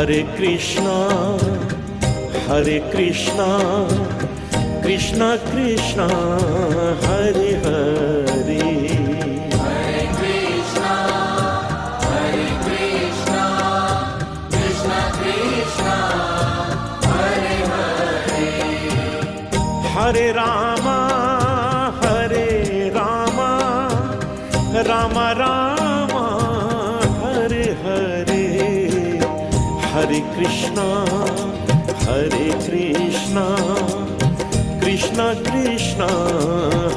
Hare Krishna, Hare Krishna, Krishna Krishna, Hare Hare. Hare Krishna, Hare Krishna, Krishna Krishna, Hare Hare. Hare Rama, Hare Rama, Rama Rama, Hare Hare. Hare Krishna, Hare Krishna, Krishna Krishna,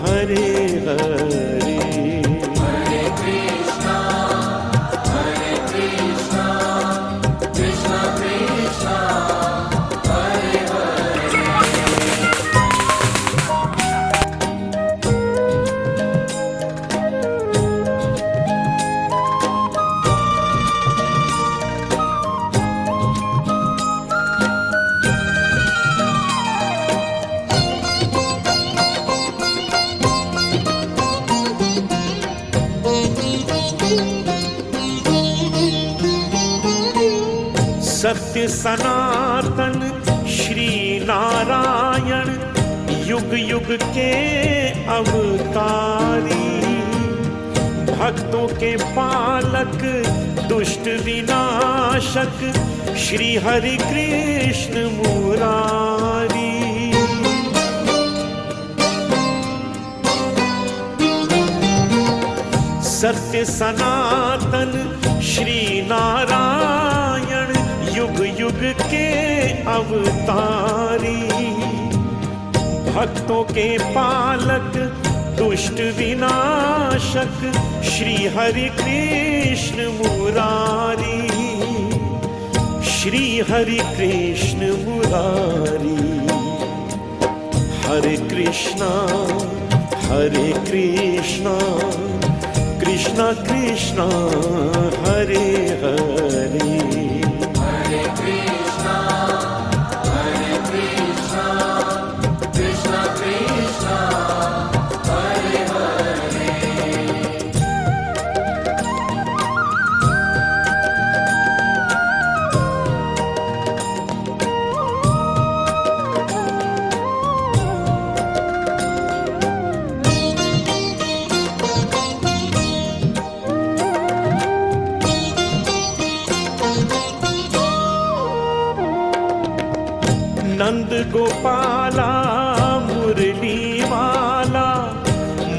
Hare Hare. Hare Krishna, Hare Krishna, Krishna Krishna, Hare Hare. सत्य सनातन श्री नारायण युग युग के अवतारी, भक्तों के पालक दुष्ट विनाशक श्री हरि कृष्ण मुरारी। सत्य सनातन श्री नारायण युग युग के अवतारी, भक्तों के पालक दुष्ट विनाशक श्री हरि कृष्ण मुरारी, श्री हरि कृष्ण मुरारी। हरे कृष्णा, हरे Krishna, Krishna Krishna, Hare Hare. Hare Krishna, Hare Krishna, Krishna Krishna, Hare Hare. नंद गोपाला मुरली वाला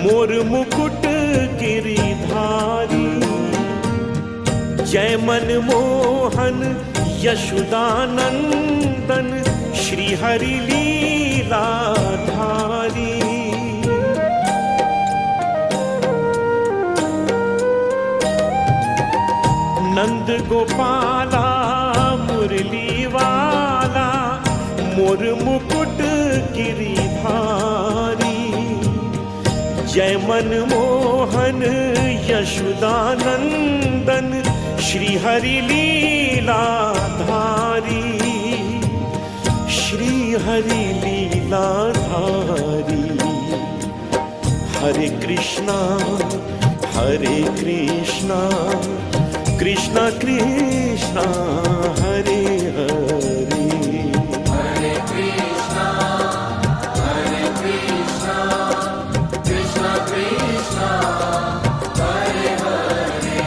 मोर मुकुट गिरिधारी, जय मनमोहन यशोदानंदन श्री हरि लीलाधारी। नंद गोपाला मुरली वाला मोर मुकुट गिरिधारी, जय मनमोहन यशोदानंदन श्री हरि लीलाधारी, श्री हरि लीलाधारी। हरे कृष्णा, हरे Krishna, Krishna Krishna, Hare Hare. Hare Krishna, Hare Krishna, Krishna Krishna, Hare Hare.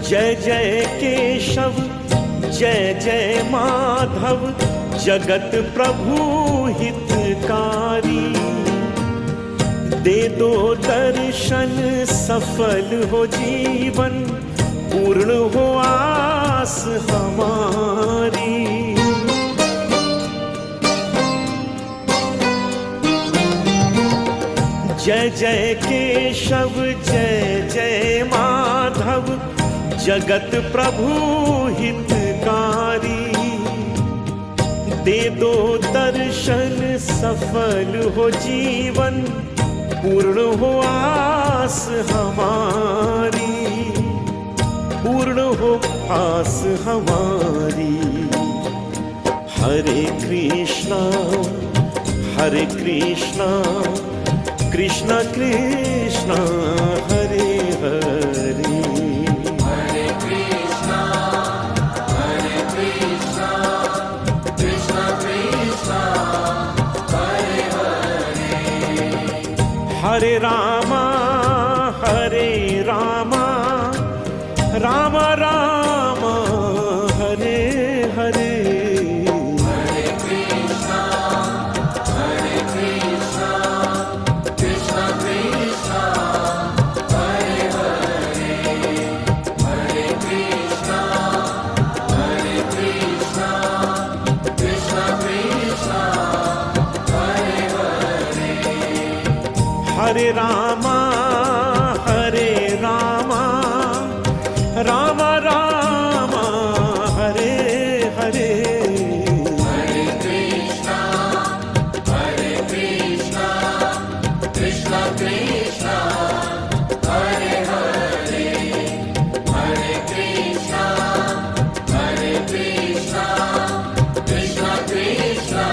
जय जय केशव, जय जय माधव, जगत प्रभु हितकारी। दे दो दर्शन, सफल हो जीवन, पूर्ण हो आस हमारी। जय जय केशव, जय जय माधव, जगत प्रभु हितकारी। दे दो दर्शन सफल हो जीवन, पूर्ण हो आस हमारी, पूर्ण हो आस हमारी। हरे कृष्णा कृष्णा कृष्णा हरे हरे। हरे कृष्णा कृष्णा कृष्णा हरे हरे। हरे रामा राम राम हरे हरे। हरे कृष्णा कृष्णा कृष्णा हरे हरे। हरे कृष्णा कृष्णा कृष्णा हरे हरे। हरे रामा राम राम हरे हरे। हरे कृष्णा कृष्णा कृष्णा हरे हरे। हरे कृष्णा कृष्णा कृष्णा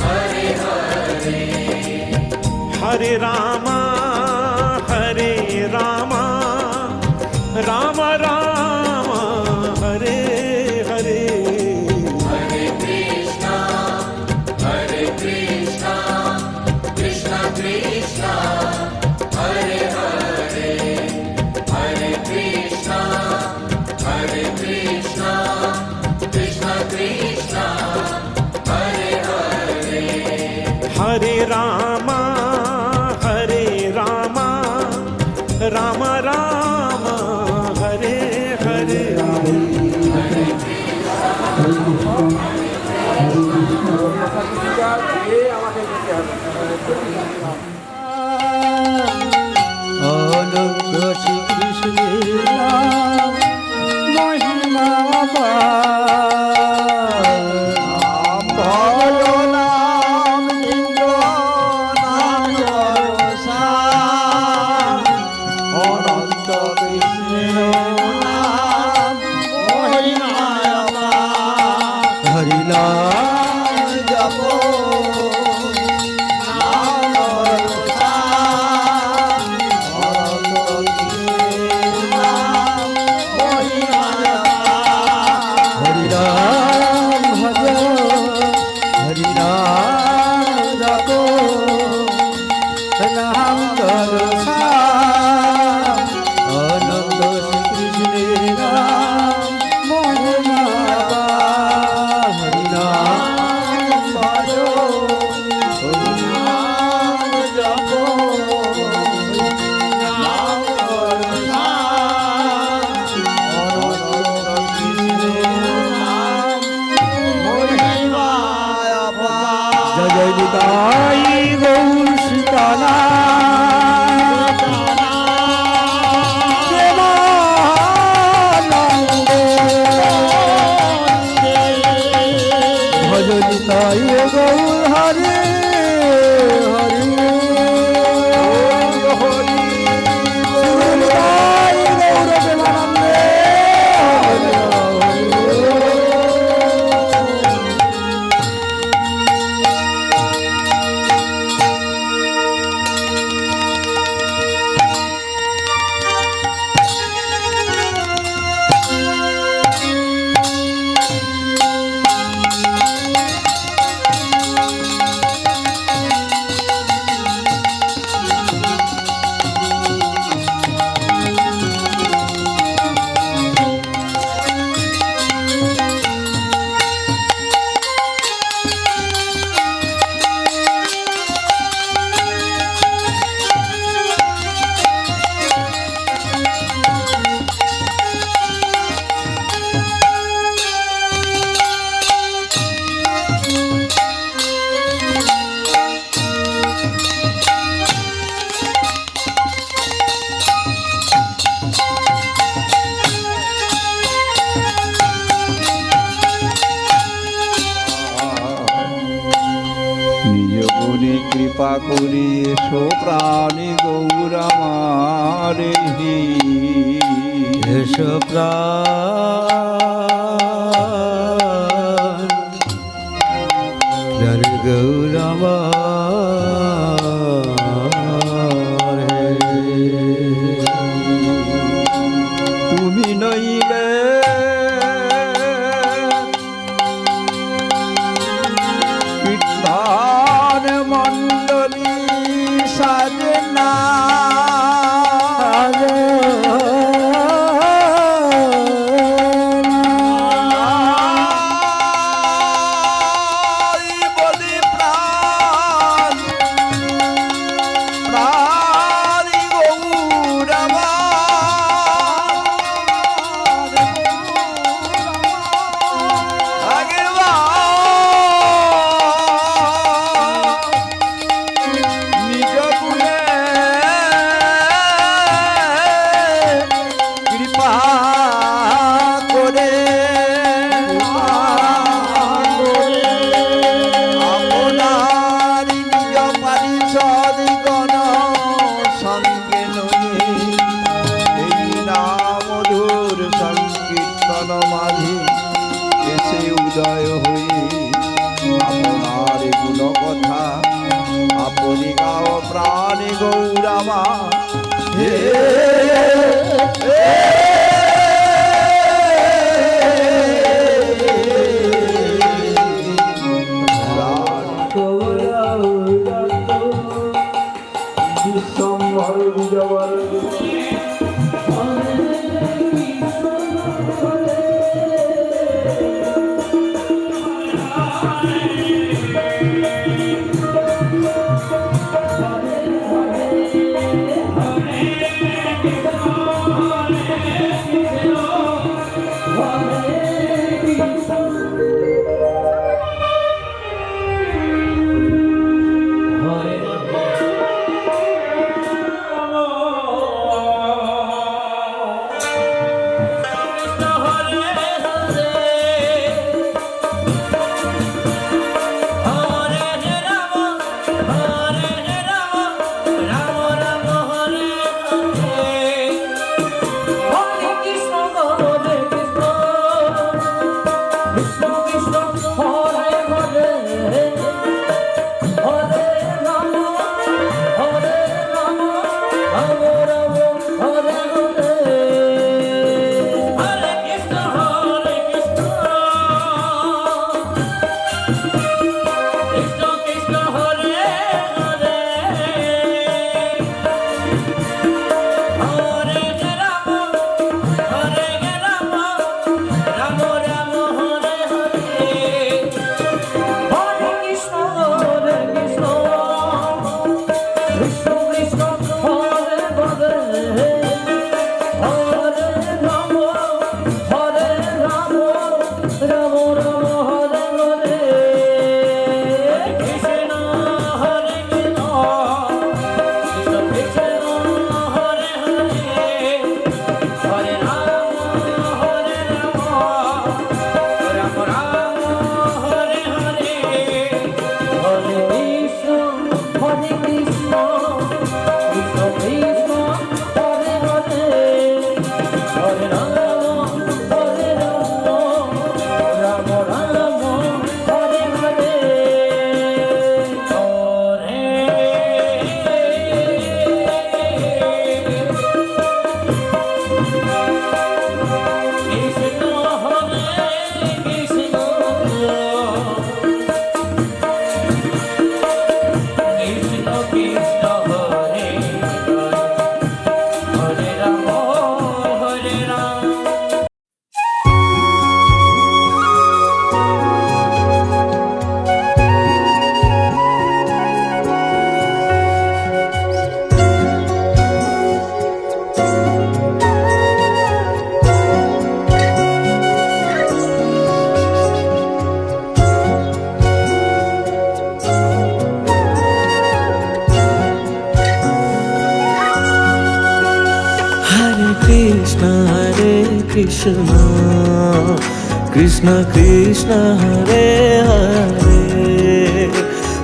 हरे हरे। हरे रामा राम राम हरे हरे। हरे कृष्णा कृष्णा कृष्णा हरे हरे। हरे कृष्णा कृष्णा कृष्णा हरे हरे। हरे रामा राम राम हरे हरे। অনন্ত শ্রীকৃষ্ণের নাম মহিমা নাম ভলো নাম ইন্দ্র নাম রসা। অনন্ত কৃষ্ণের নাম মহিমা হরি নাম জপ নাম কৃপা করি এসো প্রাণী গৌরামারে এসো প্রাণ গৌরামারে তুমি নইলে কীর্তন মণ্ডলী সাজে না বলি প্রাণ প্রাণী গৌরামা নিজ গুণে কৃপা করে আপনার নিজ পারিষদ গণ সঙ্গে লয়ে এই নাম মধুর সংকীর্তন মাঝে এসে উদয় হয়ে আপনার গুণ কথা আপনি গাও প্রাণী গৌরামা হে Krishna Krishna Krishna Hare Hare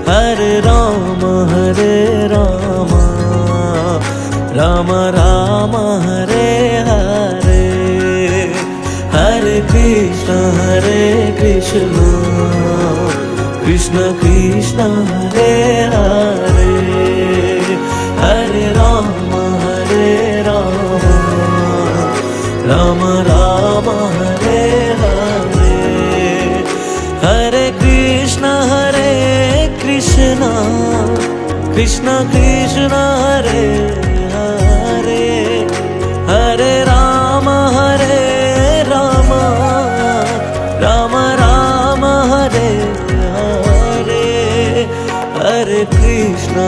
Hare Rama Rama Rama Hare Hare Hare Krishna Krishna Krishna Hare Hare Hare Rama Rama Rama Hare Hare Hare Krishna Krishna Krishna Hare Hare Hare Rama Rama Rama Hare Hare Hare Krishna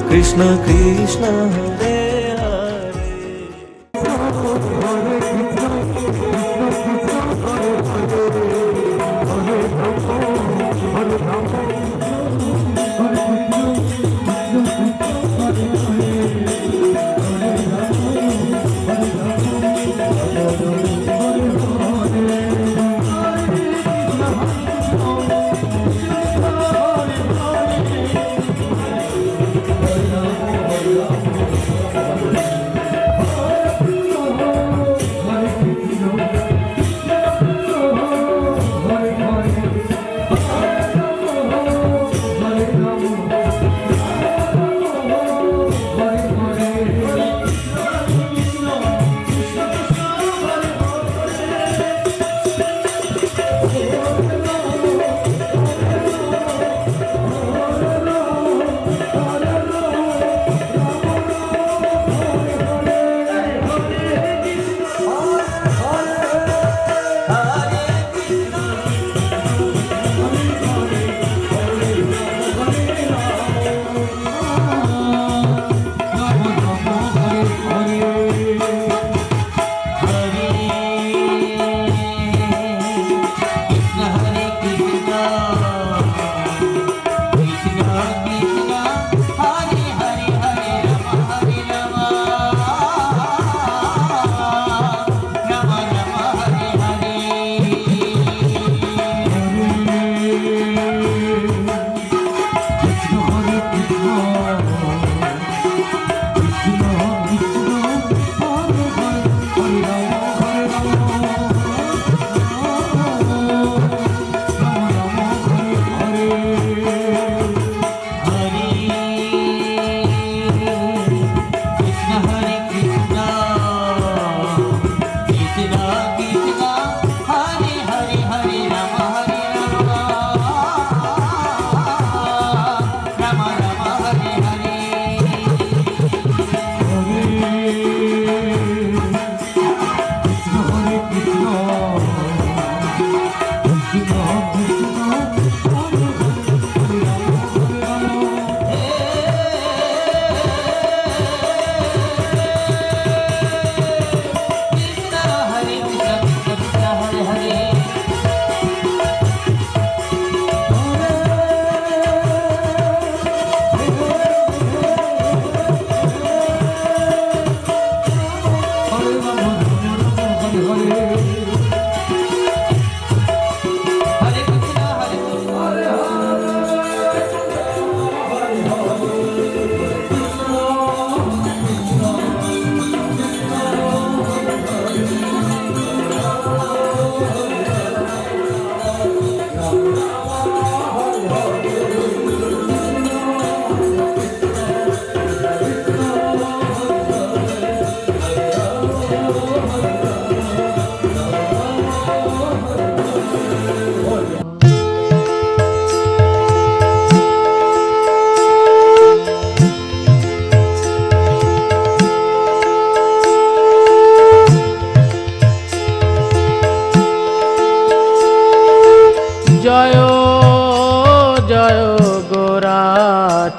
Krishna Krishna Hare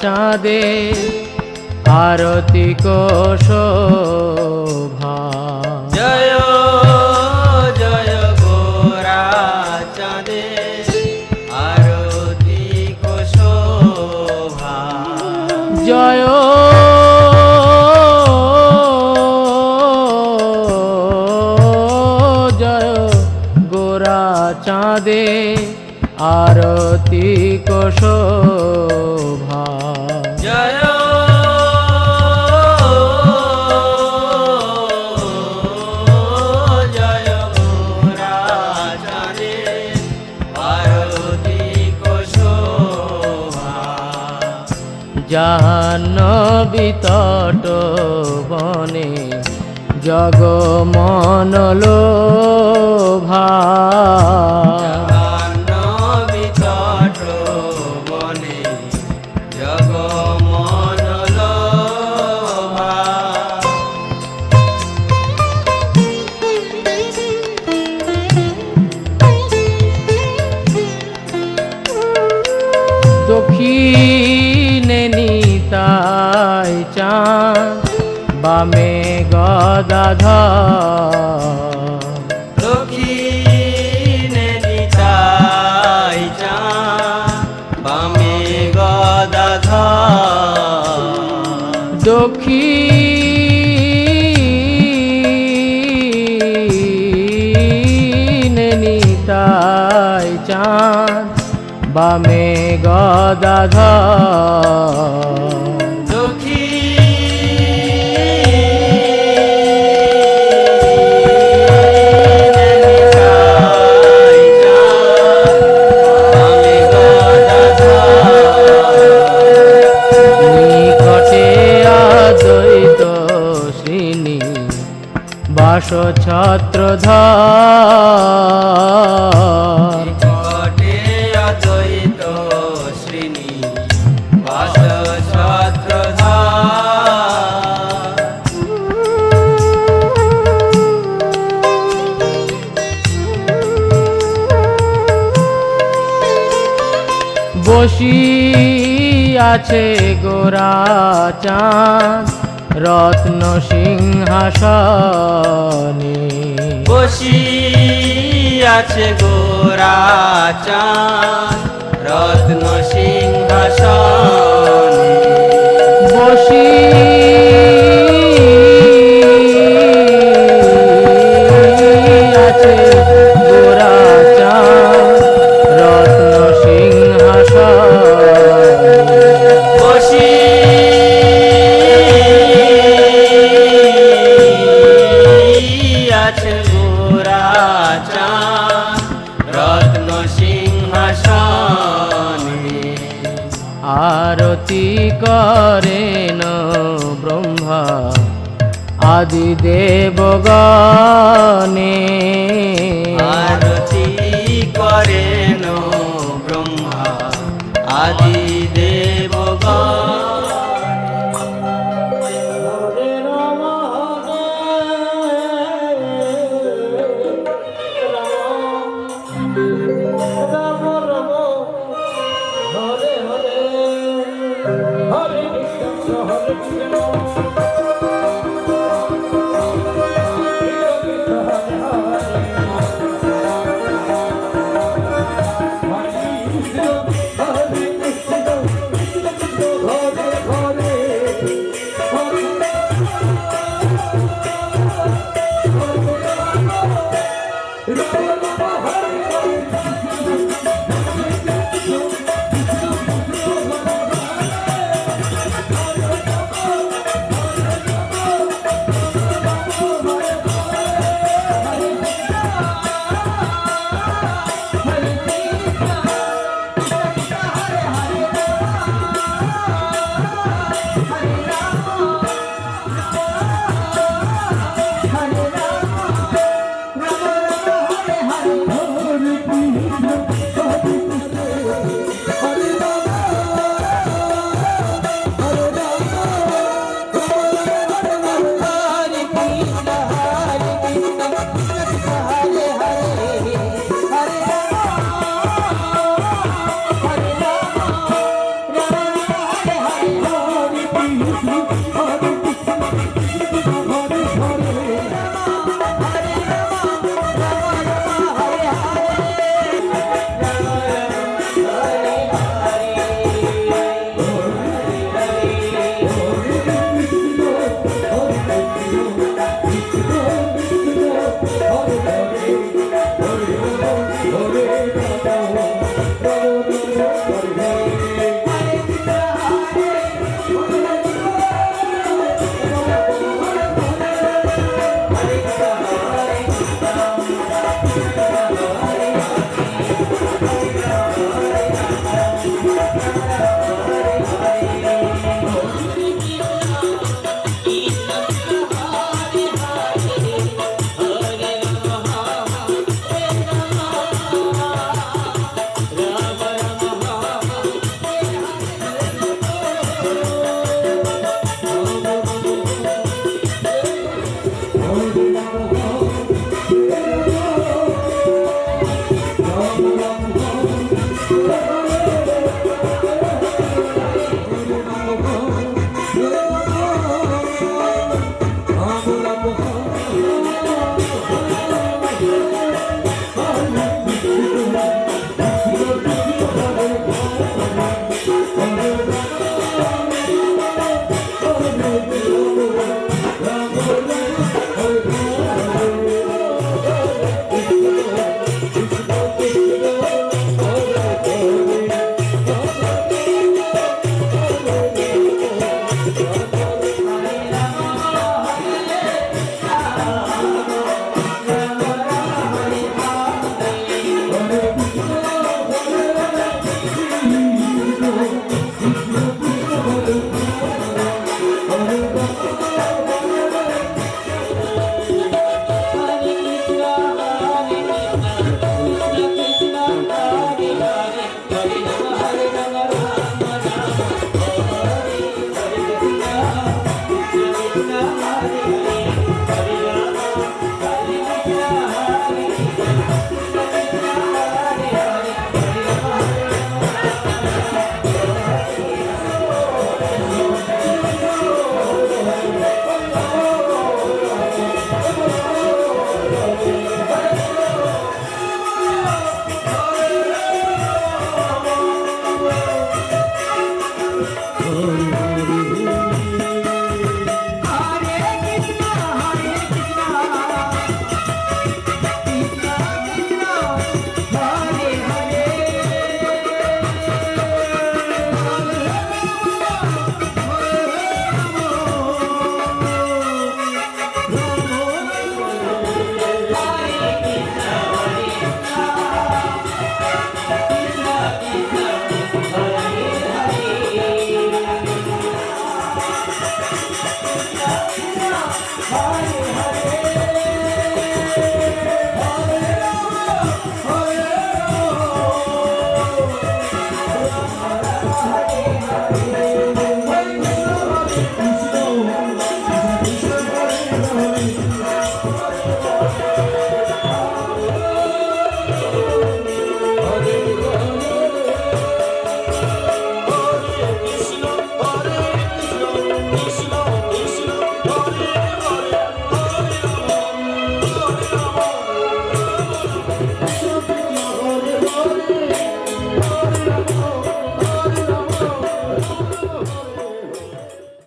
চাঁদে আরতি কো শোভা। জয় জয় গোরা চাঁদে আরতি কো শোভা। জয় জয় গোরা চাঁদে আরতি শোভা। জয় জয় গোরাচাঁদে আরতিক শোভা। জাহ্নবী তট বনে জগমনলোভা। জাহ্নবী তট বনে জগমনলোভা। দক্ষিণে নিতাই চাঁদ বামে গদাধর। দক্ষিণে নিতাই চাঁদ বামে গদাধর। দক্ষিণে নিতাই চাঁদ বামে গদাধর। নিকটে অদ্বৈত শ্রীনি বাস ছত্রধর। নিকটে অদ্বৈত শ্রীনি বাস ছত্রধর। বসিয়াছে গোরাচাঁদ রত্ন সিংহাসনে। বসিয়াছে গোরাচাঁদ রত্ন সিংহাসনে। বসিয়াছে গোরাচাঁদ রত্ন সিংহাসনে। বসিয়াছে গোরাচাঁদ রত্ন সিংহাসনে। আরতি করেন ব্রহ্মা আদি দেবগণে। আরতি করেন ব্রহ্মা আদি দেবগণ। Hare হরি